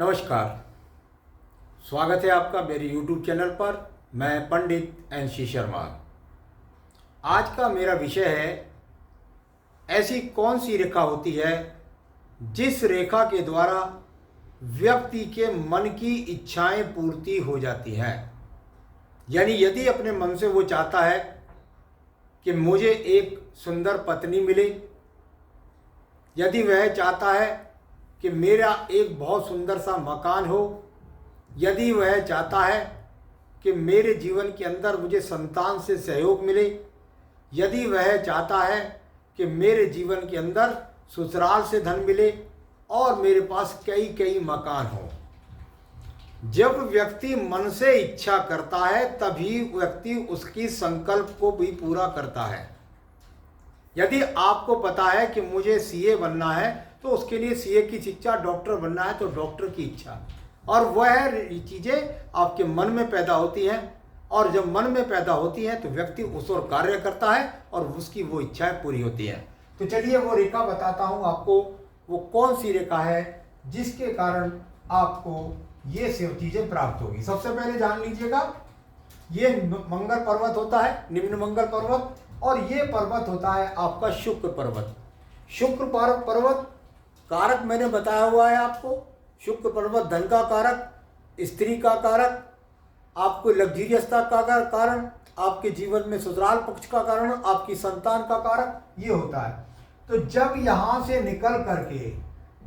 नमस्कार। स्वागत है आपका मेरे YouTube चैनल पर। मैं पंडित NC शर्मा। आज का मेरा विषय है, ऐसी कौन सी रेखा होती है जिस रेखा के द्वारा व्यक्ति के मन की इच्छाएं पूर्ति हो जाती हैं। यानी यदि अपने मन से वो चाहता है कि मुझे एक सुंदर पत्नी मिले, यदि वह चाहता है कि मेरा एक बहुत सुंदर सा मकान हो, यदि वह चाहता है कि मेरे जीवन के अंदर मुझे संतान से सहयोग मिले, यदि वह चाहता है कि मेरे जीवन के अंदर ससुराल से धन मिले और मेरे पास कई कई मकान हो। जब व्यक्ति मन से इच्छा करता है तभी व्यक्ति उसकी संकल्प को भी पूरा करता है। यदि आपको पता है कि मुझे सीए बनना है तो उसके लिए सीए की शिक्षा, डॉक्टर बनना है तो डॉक्टर की इच्छा, और वह चीज़ें आपके मन में पैदा होती हैं। और जब मन में पैदा होती हैं तो व्यक्ति उस ओर कार्य करता है और उसकी वो इच्छाएं पूरी होती हैं। तो चलिए वो रेखा बताता हूँ आपको, वो कौन सी रेखा है जिसके कारण आपको ये सब चीज़ें प्राप्त होगी। सबसे पहले जान लीजिएगा, ये मंगल पर्वत होता है, निम्न मंगल पर्वत, और ये पर्वत होता है आपका शुक्र पर्वत। शुक्र पर्वत कारक मैंने बताया हुआ है आपको। शुक्र पर्वत धन का कारक, स्त्री का कारक, आपको लग्जरियसता का कारण, आपके जीवन में ससुराल पक्ष का कारण, आपकी संतान का कारक ये होता है। तो जब यहाँ से निकल करके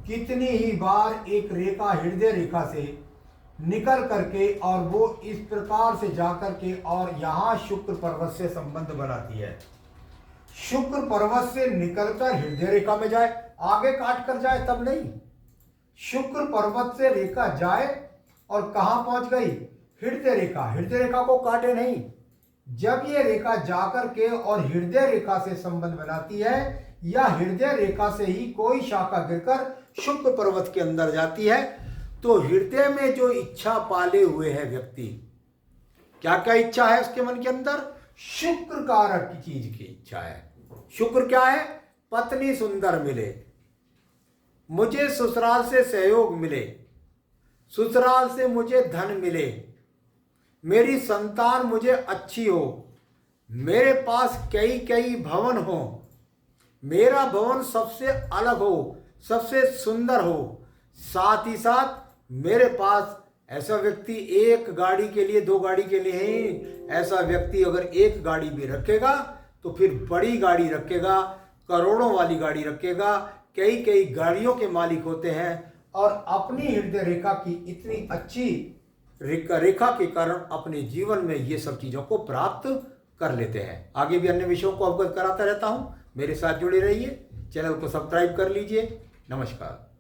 कितनी ही बार एक रेखा हृदय रेखा से निकल करके और वो इस प्रकार से जाकर के और यहाँ शुक्र पर्वत से संबंध बनाती है। शुक्र पर्वत से निकलकर हृदय रेखा में जाए, आगे काट कर जाए तब नहीं। शुक्र पर्वत से रेखा जाए और कहाँ पहुंच गई? हृदय रेखा। हृदय रेखा को काटे नहीं। जब ये रेखा जाकर के और हृदय रेखा से संबंध बनाती है या हृदय रेखा से ही कोई शाखा गिरकर शुक्र पर्वत के अंदर जाती है, तो हृदय में जो इच्छा पाले हुए है व्यक्ति, क्या क्या इच्छा है उसके मन के अंदर? शुक्र कारक की चीज की इच्छा है। शुक्र क्या है? पत्नी सुंदर मिले, मुझे ससुराल से सहयोग मिले, ससुराल से मुझे धन मिले, मेरी संतान मुझे अच्छी हो, मेरे पास कई कई भवन हो, मेरा भवन सबसे अलग हो, सबसे सुंदर हो, साथ ही साथ मेरे पास ऐसा व्यक्ति एक गाड़ी के लिए, दो गाड़ी के लिए ही, ऐसा व्यक्ति अगर एक गाड़ी भी रखेगा तो फिर बड़ी गाड़ी रखेगा, करोड़ों वाली गाड़ी रखेगा, कई कई गाड़ियों के मालिक होते हैं और अपनी हृदय रेखा की इतनी अच्छी रेखा के कारण अपने जीवन में ये सब चीज़ों को प्राप्त कर लेते हैं। आगे भी अन्य विषयों को अवगत कराता रहता हूँ, मेरे साथ जुड़े रहिए, चैनल को सब्सक्राइब कर लीजिए। नमस्कार।